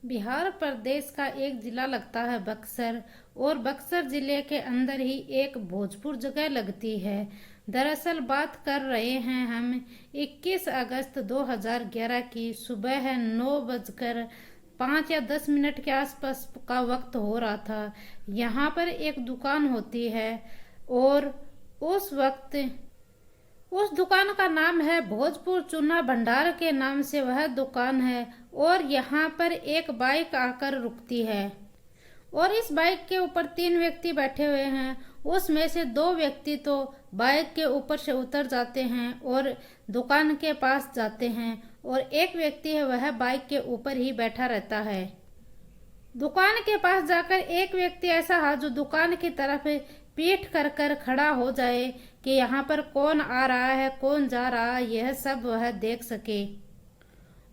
बिहार प्रदेश का एक जिला लगता है बक्सर। और बक्सर जिले के अंदर ही एक भोजपुर जगह लगती है। दरअसल बात कर रहे हैं हम 21 अगस्त 2011 की। सुबह है 9:05 या 10 मिनट के आसपास का वक्त हो रहा था। यहाँ पर एक दुकान होती है और उस वक्त उस दुकान का नाम है भोजपुर चूना भंडार के नाम से वह दुकान है। और यहाँ पर एक बाइक आकर रुकती है और इस बाइक के ऊपर 3 व्यक्ति बैठे हुए हैं। उसमें से 2 व्यक्ति तो बाइक के ऊपर से उतर जाते हैं और दुकान के पास जाते हैं और एक व्यक्ति है वह बाइक के ऊपर ही बैठा रहता है। दुकान के पास जाकर एक व्यक्ति ऐसा है जो दुकान की तरफ पीठ कर कर खड़ा हो जाए कि यहाँ पर कौन आ रहा है कौन जा रहा है यह सब वह देख सके।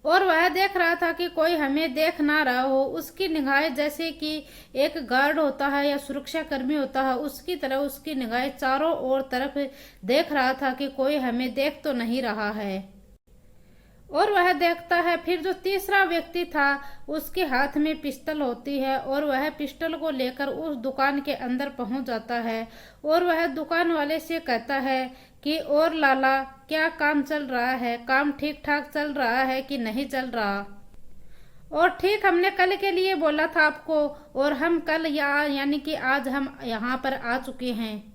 और वह देख रहा था कि कोई हमें देख ना रहा हो। उसकी निगाहें जैसे कि एक गार्ड होता है या सुरक्षा कर्मी होता है उसकी तरह उसकी निगाहें चारों ओर तरफ देख रहा था कि कोई हमें देख तो नहीं रहा है। और वह देखता है फिर जो तीसरा व्यक्ति था उसके हाथ में पिस्टल होती है और वह पिस्टल को लेकर उस दुकान के अंदर पहुंच जाता है। और वह दुकान वाले से कहता है कि और लाला क्या काम चल रहा है, काम ठीक ठाक चल रहा है कि नहीं चल रहा। और ठीक हमने कल के लिए बोला था आपको और हम कल यानी कि आज हम यहाँ पर आ चुके हैं।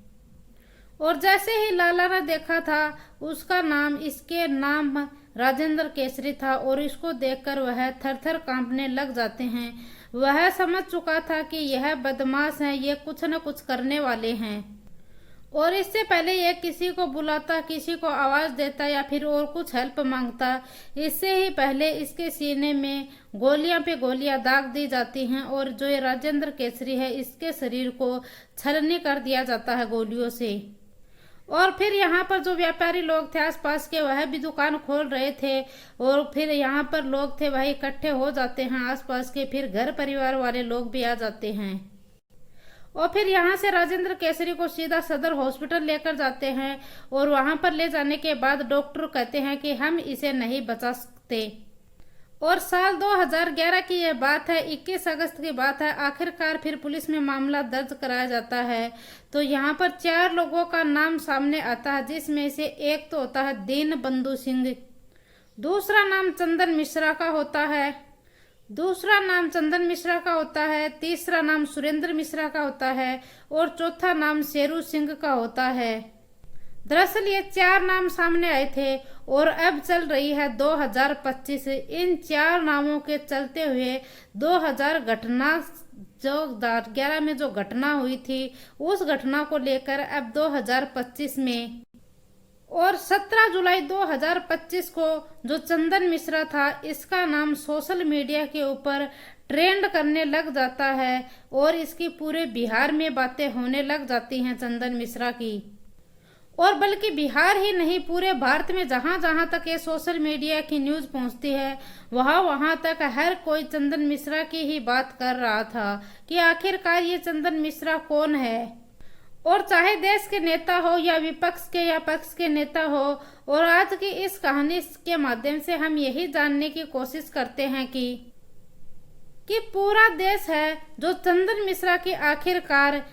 और जैसे ही लाला ने देखा था उसका नाम इसके नाम राजेंद्र केसरी था और इसको देखकर वह थर थर कांपने लग जाते हैं। वह समझ चुका था कि यह बदमाश हैं, ये कुछ न कुछ करने वाले हैं। और इससे पहले ये किसी को बुलाता, किसी को आवाज देता या फिर और कुछ हेल्प मांगता, इससे ही पहले इसके सीने में गोलियां पे गोलियां दाग दी जाती हैं और जो ये राजेंद्र केसरी है इसके शरीर को छलनी कर दिया जाता है गोलियों से। और फिर यहाँ पर जो व्यापारी लोग थे आसपास के वह भी दुकान खोल रहे थे और फिर यहाँ पर लोग थे वह इकट्ठे हो जाते हैं आसपास के। फिर घर परिवार वाले लोग भी आ जाते हैं और फिर यहाँ से राजेंद्र केसरी को सीधा सदर हॉस्पिटल लेकर जाते हैं। और वहां पर ले जाने के बाद डॉक्टर कहते हैं कि हम इसे नहीं बचा सकते। और साल 2011 की यह बात है, 21 अगस्त की बात है। आखिरकार फिर पुलिस में मामला दर्ज कराया जाता है तो यहाँ पर 4 लोगों का नाम सामने आता है जिसमें से एक तो होता है दीन बंधु सिंह, दूसरा नाम चंदन मिश्रा का होता है, तीसरा नाम सुरेंद्र मिश्रा का होता है और चौथा नाम शेरू सिंह का होता है। दरअसल ये 4 नाम सामने आए थे और अब चल रही है 2025। इन 4 नामों के चलते हुए 2000 घटना जो 2011 में जो घटना हुई थी उस घटना को लेकर अब 2025 में और 17 जुलाई 2025 को जो चंदन मिश्रा था इसका नाम सोशल मीडिया के ऊपर ट्रेंड करने लग जाता है और इसकी पूरे बिहार में बातें होने लग जाती हैं चंदन मिश्रा की। और बल्कि बिहार ही नहीं पूरे भारत में जहां जहां तक ये सोशल मीडिया की न्यूज पहुंचती है वहां तक हर कोई चंदन मिश्रा की ही बात कर रहा था कि आखिरकार ये चंदन मिश्रा कौन है। और चाहे देश के नेता हो या विपक्ष के या पक्ष के नेता हो। और आज की इस कहानी के माध्यम से हम यही जानने की कोशिश करते हैं कि पूरा देश है जो चंदन मिश्रा की आखिरकार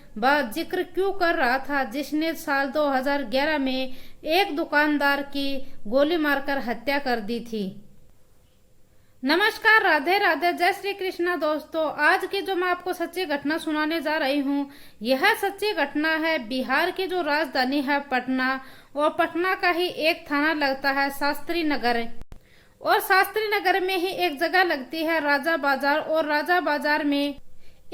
जिक्र क्यों कर रहा था जिसने साल 2011 में एक दुकानदार की गोली मारकर हत्या कर दी थी। नमस्कार, राधे राधे, जय श्री कृष्णा। दोस्तों आज की जो मैं आपको सच्ची घटना सुनाने जा रही हूँ यह सच्ची घटना है बिहार की जो राजधानी है पटना और पटना का ही एक थाना लगता है शास्त्री नगर। और शास्त्री नगर में ही एक जगह लगती है राजा बाजार और राजा बाजार में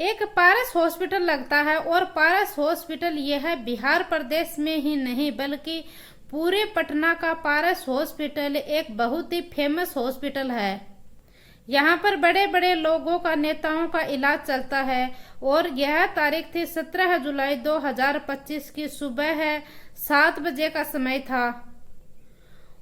एक पारस हॉस्पिटल लगता है। और पारस हॉस्पिटल यह बिहार प्रदेश में ही नहीं बल्कि पूरे पटना का पारस हॉस्पिटल एक बहुत ही फेमस हॉस्पिटल है। यहाँ पर बड़े बड़े लोगों का नेताओं का इलाज चलता है। और यह तारीख थी 17 जुलाई 2025 की। सुबह है 7 बजे का समय था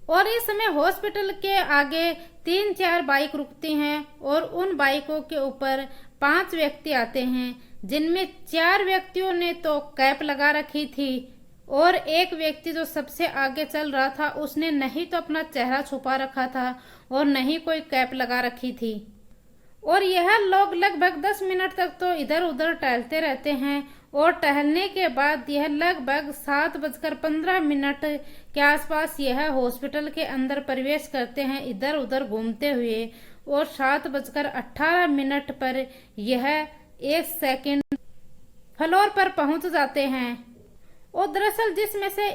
और इस समय हॉस्पिटल के आगे 3-4 बाइक रुकती हैं और उन बाइकों के ऊपर 5 व्यक्ति आते हैं जिनमें 4 व्यक्तियों ने तो कैप लगा रखी थी और एक व्यक्ति जो सबसे आगे चल रहा था उसने नहीं तो अपना चेहरा छुपा रखा था और नहीं कोई कैप लगा रखी थी। और यह लोग लगभग 10 मिनट तक तो इधर उधर टहलते रहते हैं और टहलने के बाद यह लगभग 7:15 के आसपास यह हॉस्पिटल के अंदर प्रवेश करते हैं इधर उधर घूमते हुए, और 7:18 पर यह 1 सेकंड फ्लोर पर पहुंच जाते हैं। और दरअसल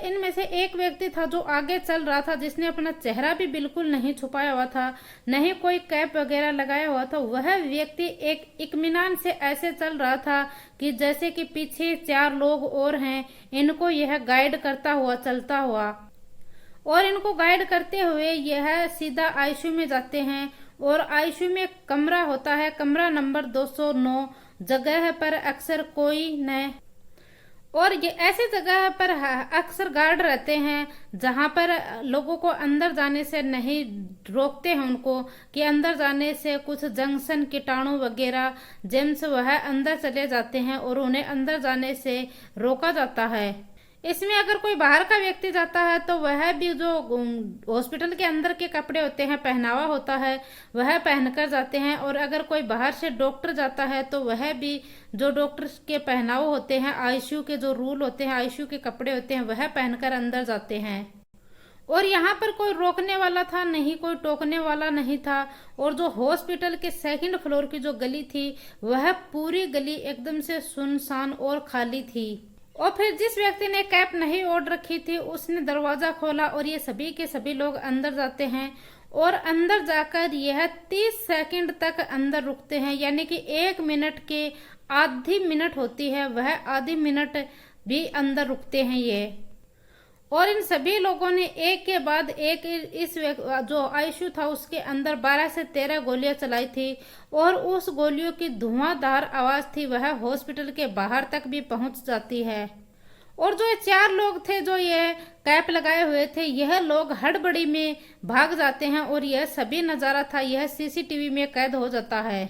इनमें से एक व्यक्ति था जो आगे चल रहा था, जिसने अपना चेहरा भी बिल्कुल नहीं छुपाया हुआ था, नहीं कोई कैप वगैरह लगाया हुआ था। वह व्यक्ति एक इत्मीनान से ऐसे चल रहा था कि जैसे कि पीछे 4 लोग और हैं, इनको यह गाइड करता हुआ चलता हुआ, और इनको गाइड करते हुए यह सीधा आईसीयू में जाते हैं। और आईसीयू में कमरा होता है, कमरा नंबर 209। जगह पर अक्सर कोई न, और ये ऐसी जगह पर अक्सर गार्ड रहते हैं जहां पर लोगों को अंदर जाने से नहीं रोकते हैं, उनको कि अंदर जाने से कुछ जंक्शन कीटाणु वगैरह जेम्स वह अंदर चले जाते हैं और उन्हें अंदर जाने से रोका जाता है। इसमें अगर कोई बाहर का व्यक्ति जाता है तो वह भी जो हॉस्पिटल के अंदर के कपड़े होते हैं, पहनावा होता है, वह पहनकर जाते हैं। और अगर कोई बाहर से डॉक्टर जाता है तो वह भी जो डॉक्टर के पहनावे होते हैं, आईसीयू के जो रूल होते हैं, आईसीयू के कपड़े होते हैं, वह पहनकर अंदर जाते हैं। और यहाँ पर कोई रोकने वाला था नहीं, कोई टोकने वाला नहीं था। और जो हॉस्पिटल के 2nd फ्लोर की जो गली थी, वह पूरी गली एकदम से सुनसान और खाली थी। और फिर जिस व्यक्ति ने कैप नहीं ओढ़ रखी थी, उसने दरवाजा खोला और ये सभी के सभी लोग अंदर जाते हैं। और अंदर जाकर यह 30 सेकंड तक अंदर रुकते हैं, यानी कि 1 मिनट के आधी मिनट होती है, वह आधी मिनट भी अंदर रुकते हैं ये। और इन सभी लोगों ने एक के बाद एक इस जो आईसीयू था उसके अंदर 12 से 13 गोलियां चलाई थी, और उस गोलियों की धुआंधार आवाज थी वह हॉस्पिटल के बाहर तक भी पहुंच जाती है। और जो ये 4 लोग थे जो ये कैप लगाए हुए थे, यह लोग हड़बड़ी में भाग जाते हैं, और यह सभी नजारा था यह सीसीटीवी में कैद हो जाता है।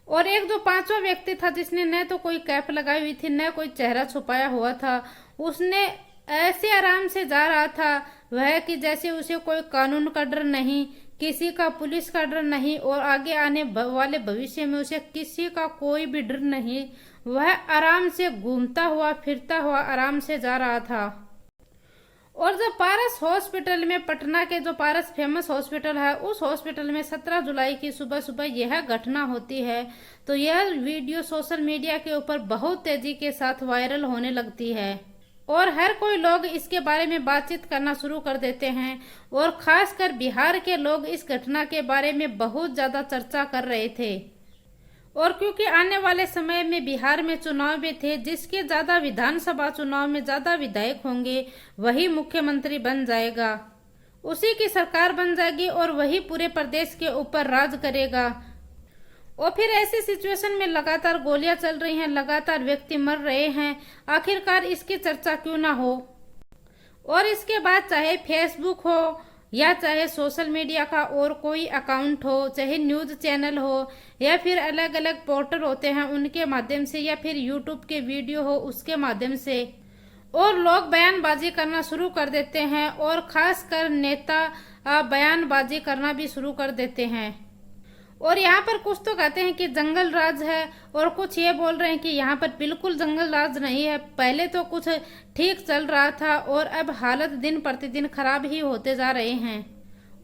और एक जो 5वां व्यक्ति था, जिसने न तो कोई कैप लगाई हुई थी न कोई चेहरा छुपाया हुआ था, उसने ऐसे आराम से जा रहा था वह कि जैसे उसे कोई कानून का डर नहीं, किसी का पुलिस का डर नहीं, और आगे आने वाले भविष्य में उसे किसी का कोई भी डर नहीं। वह आराम से घूमता हुआ फिरता हुआ आराम से जा रहा था। और जब पारस हॉस्पिटल में, पटना के जो पारस फेमस हॉस्पिटल है, उस हॉस्पिटल में 17 जुलाई की सुबह सुबह यह घटना होती है, तो यह वीडियो सोशल मीडिया के ऊपर बहुत तेजी के साथ वायरल होने लगती है, और हर कोई लोग इसके बारे में बातचीत करना शुरू कर देते हैं। और खासकर बिहार के लोग इस घटना के बारे में बहुत ज्यादा चर्चा कर रहे थे। और क्योंकि आने वाले समय में बिहार में चुनाव भी थे, जिसके ज्यादा विधानसभा चुनाव में ज्यादा विधायक होंगे वही मुख्यमंत्री बन जाएगा, उसी की सरकार बन जाएगी और वही पूरे प्रदेश के ऊपर राज करेगा। और फिर ऐसी सिचुएशन में लगातार गोलियां चल रही हैं, लगातार व्यक्ति मर रहे हैं, आखिरकार इसकी चर्चा क्यों ना हो। और इसके बाद चाहे फेसबुक हो या चाहे सोशल मीडिया का और कोई अकाउंट हो, चाहे न्यूज चैनल हो, या फिर अलग अलग पोर्टल होते हैं उनके माध्यम से, या फिर यूट्यूब के वीडियो हो उसके माध्यम से, और लोग बयानबाजी करना शुरू कर देते हैं, और खासकर नेता बयानबाजी करना भी शुरू कर देते हैं। और यहाँ पर कुछ तो कहते हैं कि जंगल राज है, और कुछ ये बोल रहे हैं कि यहाँ पर बिल्कुल जंगल राज नहीं है, पहले तो कुछ ठीक चल रहा था और अब हालत दिन प्रतिदिन खराब ही होते जा रहे हैं।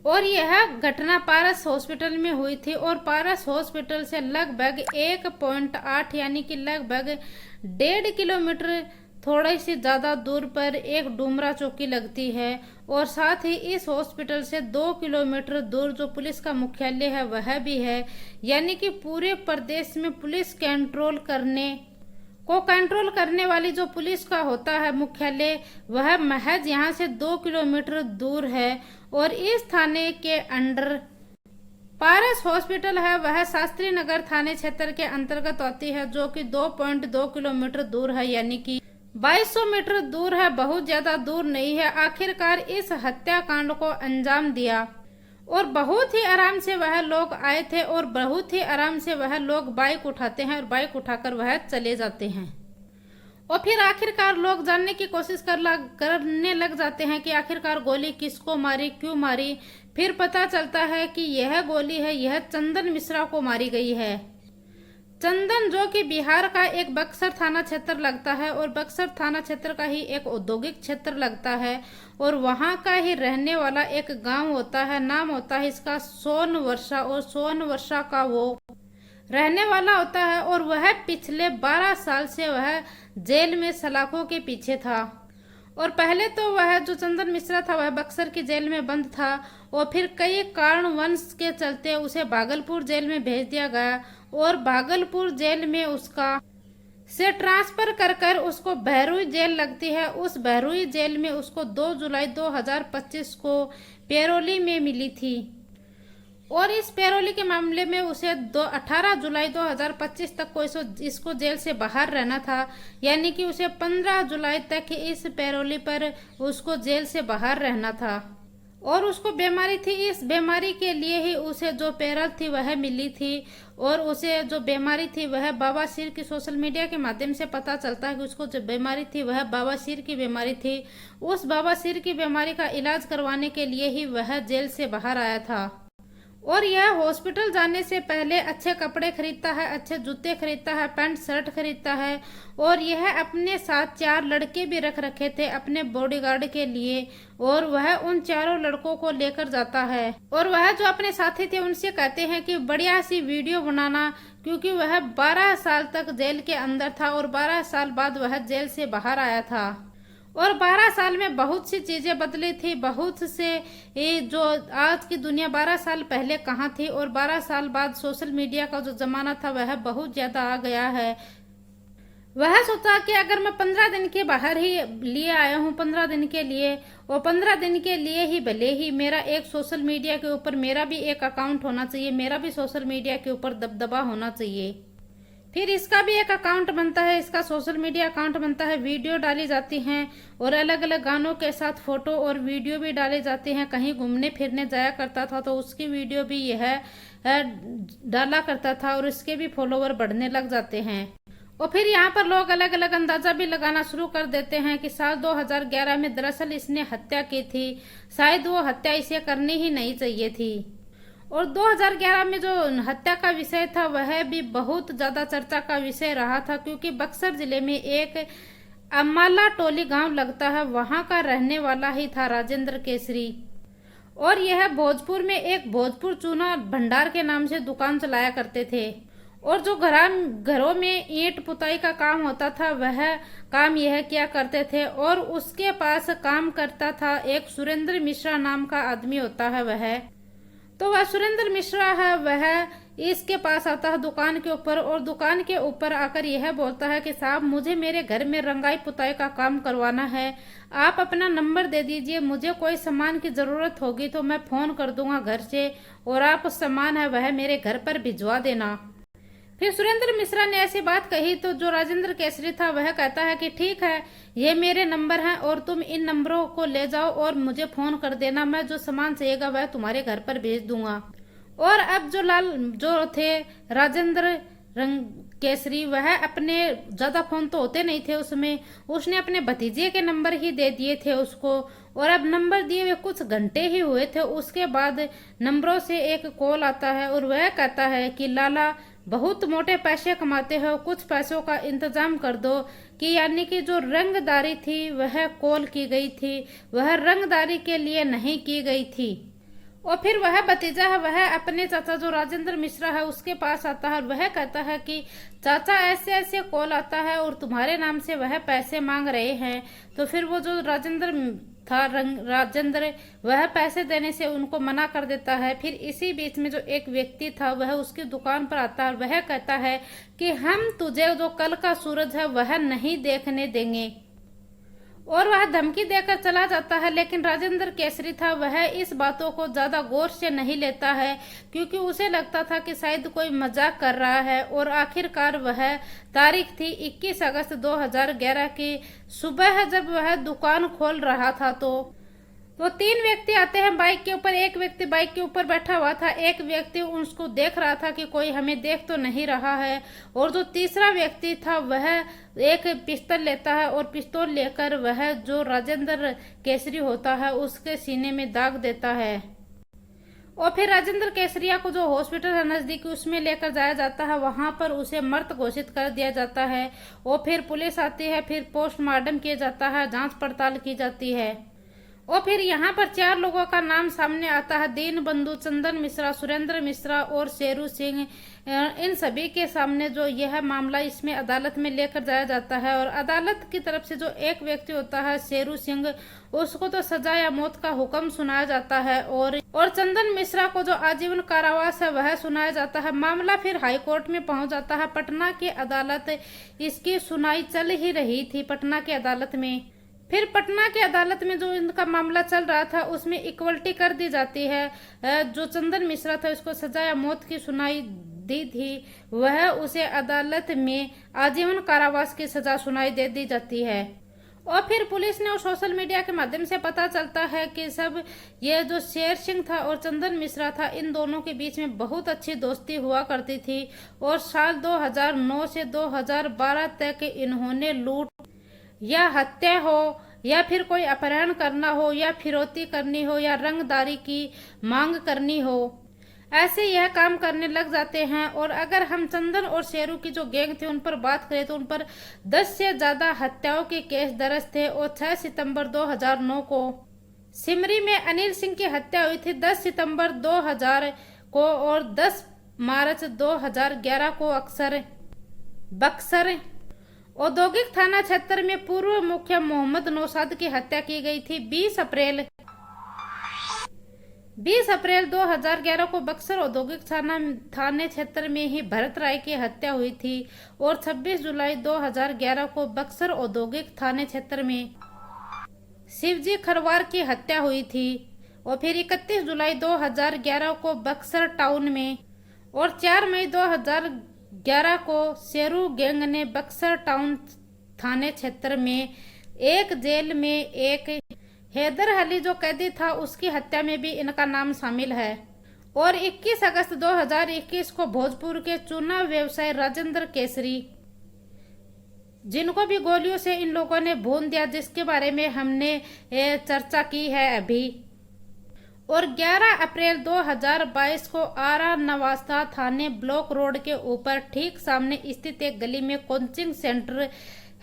और यह घटना पारस हॉस्पिटल में हुई थी, और पारस हॉस्पिटल से लगभग 1.8 यानी कि लगभग 1.5 किलोमीटर थोड़ी सी ज्यादा दूर पर एक डुमरा चौकी लगती है, और साथ ही इस हॉस्पिटल से 2 किलोमीटर दूर जो पुलिस का मुख्यालय है वह भी है। यानी कि पूरे प्रदेश में पुलिस कंट्रोल करने वाली जो पुलिस का होता है मुख्यालय, वह महज यहाँ से 2 किलोमीटर दूर है। और इस थाने के अंडर पारस हॉस्पिटल है, वह शास्त्री नगर थाने क्षेत्र के अंतर्गत आती है, जो कि 2.2 किलोमीटर दूर है, यानी कि 2200 मीटर दूर है, बहुत ज्यादा दूर नहीं है। आखिरकार इस हत्याकांड को अंजाम दिया, और बहुत ही आराम से वह लोग आए थे, और बहुत ही आराम से वह लोग बाइक उठाते हैं और बाइक उठाकर वह चले जाते हैं। और फिर आखिरकार लोग जानने की कोशिश करने लग जाते हैं कि आखिरकार गोली किसको मारी, क्यों मारी। फिर पता चलता है कि यह गोली है, यह चंदन मिश्रा को मारी गई है। चंदन जो कि बिहार का एक बक्सर थाना क्षेत्र लगता है और बक्सर थाना क्षेत्र का ही एक औद्योगिक क्षेत्र लगता है और वहाँ का ही रहने वाला एक गांव होता है, नाम होता है इसका सोनवर्षा, और सोनवर्षा का वो रहने वाला होता है और वह पिछले 12 साल से वह जेल में सलाखों के पीछे था। और पहले तो वह जो चंदन मिश्रा था वह बक्सर की जेल में बंद था और फिर कई कारणवश के चलते उसे भागलपुर जेल में भेज दिया गया और भागलपुर जेल में उसका से ट्रांसफर कर उसको बहरुई जेल लगती है। उस बहरुई जेल में उसको 2 जुलाई 2025 को पैरोली में मिली थी और इस पैरोली के मामले में उसे 18 जुलाई 2025 तक को इसको जेल से बाहर रहना था, यानी कि उसे 15 जुलाई तक इस पैरोली पर उसको जेल से बाहर रहना था। और उसको बीमारी थी, इस बीमारी के लिए ही उसे जो पैरल थी वह मिली थी और उसे जो बीमारी थी वह बवासीर की सोशल मीडिया के माध्यम से पता चलता है कि उसको जो बीमारी थी वह बवासीर की बीमारी थी। उस बवासीर की बीमारी का इलाज करवाने के लिए ही वह जेल से बाहर आया था और यह हॉस्पिटल जाने से पहले अच्छे कपड़े खरीदता है, अच्छे जूते खरीदता है, पैंट शर्ट खरीदता है और यह अपने साथ 4 लड़के भी रख रखे थे अपने बॉडीगार्ड के लिए और वह उन चारों लड़कों को लेकर जाता है और वह जो अपने साथी थे उनसे कहते हैं कि बढ़िया सी वीडियो बनाना, क्योंकि वह 12 साल तक जेल के अंदर था और 12 साल बाद वह जेल से बाहर आया था और 12 साल में बहुत सी चीजें बदली थी। बहुत से जो आज की दुनिया 12 साल पहले कहाँ थी और 12 साल बाद सोशल मीडिया का जो जमाना था वह बहुत ज्यादा आ गया है। वह सोचा कि अगर मैं 15 दिन के बाहर ही लिए आया हूँ, 15 दिन के लिए, और 15 दिन के लिए ही भले ही मेरा एक सोशल मीडिया के ऊपर मेरा भी एक अकाउंट होना चाहिए, मेरा भी सोशल मीडिया के ऊपर दबदबा होना चाहिए। फिर इसका भी एक अकाउंट बनता है, इसका सोशल मीडिया अकाउंट बनता है, वीडियो डाली जाती हैं और अलग अलग गानों के साथ फोटो और वीडियो भी डाले जाते हैं। कहीं घूमने फिरने जाया करता था तो उसकी वीडियो भी यह डाला करता था और इसके भी फॉलोवर बढ़ने लग जाते हैं। और फिर यहाँ पर लोग अलग अलग अंदाजा भी लगाना शुरू कर देते हैं कि साल 2011 में दरअसल इसने हत्या की थी, शायद वो हत्या इसे करनी ही नहीं चाहिए थी। और 2011 में जो हत्या का विषय था वह भी बहुत ज्यादा चर्चा का विषय रहा था, क्योंकि बक्सर जिले में एक अम्माला टोली गांव लगता है, वहां का रहने वाला ही था राजेंद्र केसरी और यह भोजपुर में एक भोजपुर चूना भंडार के नाम से दुकान चलाया करते थे और जो घरों में ईंट पुताई का काम होता था वह काम यह किया करते थे। और उसके पास काम करता था एक सुरेंद्र मिश्रा नाम का आदमी होता है, वह सुरेंद्र मिश्रा है, वह इसके पास आता है दुकान के ऊपर और दुकान के ऊपर आकर यह बोलता है कि साहब मुझे मेरे घर में रंगाई पुताई का काम करवाना है, आप अपना नंबर दे दीजिए, मुझे कोई सामान की जरूरत होगी तो मैं फोन कर दूंगा घर से और आप उस सामान है वह मेरे घर पर भिजवा देना। फिर सुरेंद्र मिश्रा ने ऐसी बात कही तो जो राजेंद्र केसरी था वह कहता है कि ठीक है, ये मेरे नंबर हैं और तुम इन नंबरों को ले जाओ और मुझे फोन कर देना, मैं जो सामान चाहिएगा वह तुम्हारे घर पर भेज दूंगा। और अब जो थे राजेंद्र केसरी, वह अपने ज्यादा फोन तो होते नहीं थे उसमें, उसने अपने भतीजे के नंबर ही दे दिए थे उसको और अब नंबर दिए हुए कुछ घंटे ही हुए थे, उसके बाद नंबरों से एक कॉल आता है और वह कहता है कि लाला बहुत मोटे पैसे कमाते हो, कुछ पैसों का इंतजाम कर दो, कि यानी कि जो रंगदारी थी वह कॉल की गई थी, वह रंगदारी के लिए नहीं की गई थी। और फिर वह भतीजा है वह अपने चाचा जो राजेंद्र मिश्रा है उसके पास आता है और वह कहता है कि चाचा ऐसे ऐसे कॉल आता है और तुम्हारे नाम से वह पैसे मांग रहे हैं। तो फिर वो जो राजेंद्र वह पैसे देने से उनको मना कर देता है। फिर इसी बीच में जो एक व्यक्ति था वह उसकी दुकान पर आता है, वह कहता है कि हम तुझे जो कल का सूरज है वह नहीं देखने देंगे और वह धमकी देकर चला जाता है। लेकिन राजेंद्र केसरी था वह इस बातों को ज्यादा गौर से नहीं लेता है, क्योंकि उसे लगता था कि शायद कोई मजाक कर रहा है। और आखिरकार वह तारीख थी 21 अगस्त 2011 की सुबह, जब वह दुकान खोल रहा था तो 3 व्यक्ति आते हैं बाइक के ऊपर। एक व्यक्ति बाइक के ऊपर बैठा हुआ था, एक व्यक्ति उसको देख रहा था कि कोई हमें देख तो नहीं रहा है, और जो तीसरा व्यक्ति था वह एक पिस्तौल लेता है और पिस्तौल लेकर वह जो राजेंद्र केसरी होता है उसके सीने में दाग देता है। और फिर राजेंद्र केसरिया को जो हॉस्पिटल है नजदीकी उसमें लेकर जाया जाता है। वहां पर उसे मृत घोषित कर दिया जाता है और फिर पुलिस आती है, फिर पोस्टमार्टम किया जाता है, जांच पड़ताल की जाती है। और फिर यहाँ पर 4 लोगों का नाम सामने आता है, दीनबंधु, चंदन मिश्रा, सुरेंद्र मिश्रा और शेरू सिंह। इन सभी के सामने जो यह मामला इसमें अदालत में लेकर जाया जाता है और अदालत की तरफ से जो एक व्यक्ति होता है शेरू सिंह, उसको तो सजा या मौत का हुक्म सुनाया जाता है और चंदन मिश्रा को जो आजीवन कारावास है वह सुनाया जाता है। मामला फिर हाई कोर्ट में पहुंच जाता है। पटना की अदालत, इसकी सुनाई चल ही रही थी पटना की अदालत में। फिर पटना की अदालत में जो इनका मामला चल रहा था उसमें इक्वलिटी कर दी जाती है। जो चंदन मिश्रा था उसको सजा या मौत की सुनाई दी थी, वह उसे अदालत में आजीवन कारावास की सजा सुनाई दे दी जाती है। और फिर पुलिस ने और सोशल मीडिया के माध्यम से पता चलता है कि सब ये जो शेर सिंह था और चंदन मिश्रा था, इन दोनों के बीच में बहुत अच्छी दोस्ती हुआ करती थी और साल 2009 से 2012 तक इन्होंने लूट या हत्या हो या फिर कोई अपहरण करना हो या फिरौती करनी हो या रंगदारी की मांग करनी हो, ऐसे यह काम करने लग जाते हैं। और अगर हम चंदन और शेरू की जो गैंग थी उन पर बात करें तो उन पर 10 से ज्यादा हत्याओं के केस दर्ज थे। और 6 सितंबर 2009 को सिमरी में अनिल सिंह की हत्या हुई थी, 10 सितंबर 2000 को और 10 मार्च 2011 को बक्सर औद्योगिक थाना क्षेत्र में पूर्व मुखिया मोहम्मद नौशाद की हत्या की गई थी। 20 अप्रैल 2011 को बक्सर औद्योगिक थाने क्षेत्र में ही भरत राय की हत्या हुई थी और 26 जुलाई 2011 को बक्सर औद्योगिक थाने क्षेत्र में शिवजी खरवार की हत्या हुई थी। और फिर 31 जुलाई 2011 को बक्सर टाउन में और 4 मई 2011 को शेरू गैंग ने बक्सर टाउन थाने क्षेत्र में एक जेल में एक हैदर अली जो कैदी था उसकी हत्या में भी इनका नाम शामिल है। और 21 अगस्त 2021 को भोजपुर के चुनाव व्यवसायी राजेंद्र केसरी, जिनको भी गोलियों से इन लोगों ने भून दिया, जिसके बारे में हमने चर्चा की है अभी। और 11 अप्रैल 2022 को आरा नवास्ता थाने ब्लॉक रोड के ऊपर ठीक सामने स्थित एक गली में कोचिंग सेंटर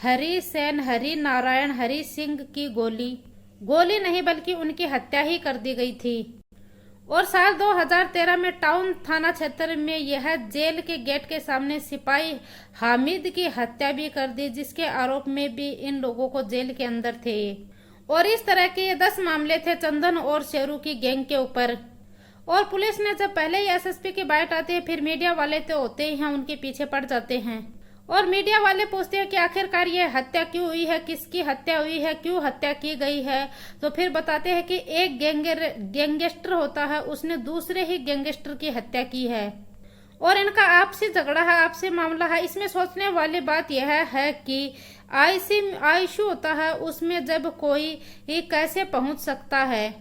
हरि सेन हरि नारायण हरि सिंह की गोली नहीं बल्कि उनकी हत्या ही कर दी गई थी। और साल 2013 में टाउन थाना क्षेत्र में यह जेल के गेट के सामने सिपाही हामिद की हत्या भी कर दी, जिसके आरोप में भी इन लोगों को जेल के अंदर थे। और इस तरह के ये 10 मामले थे चंदन और शेरू की गैंग के ऊपर। और पुलिस ने जब पहले ही एसएसपी की बाइट आती है, फिर मीडिया वाले तो होते ही हैं, उनके पीछे पड़ जाते हैं और मीडिया वाले पूछते हैं कि आखिरकार ये हत्या क्यों हुई है, किसकी हत्या हुई है, क्यों हत्या की गई है। तो फिर बताते हैं कि एक गैंगस्टर होता है, उसने दूसरे ही गैंगस्टर की हत्या की है और इनका आपसी झगड़ा है, आपसी मामला है। इसमें सोचने वाली बात यह है कि आईसीयू होता है, उसमें जब कोई कैसे पहुंच सकता है।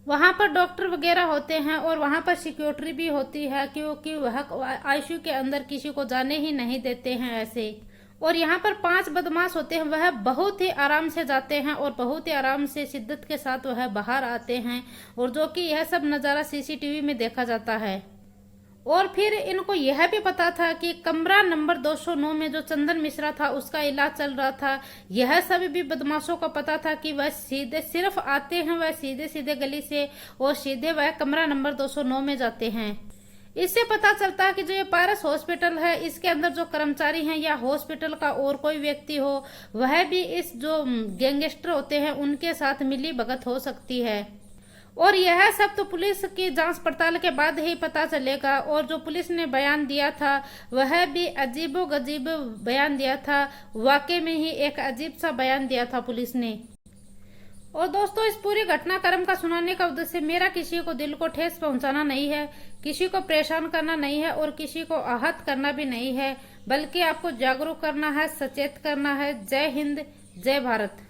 वहां पर डॉक्टर वगैरह होते हैं और वहां पर सिक्योरिटी भी होती है, क्योंकि वह आईसीयू के अंदर किसी को जाने ही नहीं देते हैं ऐसे। और यहाँ पर 5 बदमाश होते हैं, वह बहुत ही आराम से जाते हैं और बहुत ही आराम से शिद्दत के साथ वह बाहर आते हैं, और जो कि यह सब नज़ारा सीसीटीवी में देखा जाता है। और फिर इनको यह भी पता था कि कमरा नंबर 209 में जो चंदन मिश्रा था उसका इलाज चल रहा था। यह सब भी बदमाशों को पता था कि वह सीधे सिर्फ आते हैं, वह सीधे सीधे गली से और सीधे वह कमरा नंबर 209 में जाते हैं। इससे पता चलता है कि जो ये पारस हॉस्पिटल है, इसके अंदर जो कर्मचारी हैं या हॉस्पिटल का और कोई व्यक्ति हो, वह भी इस जो गैंगस्टर होते हैं उनके साथ मिली भगत हो सकती है। और यह सब तो पुलिस की जांच पड़ताल के बाद ही पता चलेगा। और जो पुलिस ने बयान दिया था वह भी अजीबोगरीब बयान दिया था, वाकई में ही एक अजीब सा बयान दिया था पुलिस ने। और दोस्तों, इस पूरी घटनाक्रम का सुनाने का उद्देश्य मेरा किसी को दिल को ठेस पहुंचाना नहीं है, किसी को परेशान करना नहीं है और किसी को आहत करना भी नहीं है, बल्कि आपको जागरूक करना है, सचेत करना है। जय हिंद, जय भारत।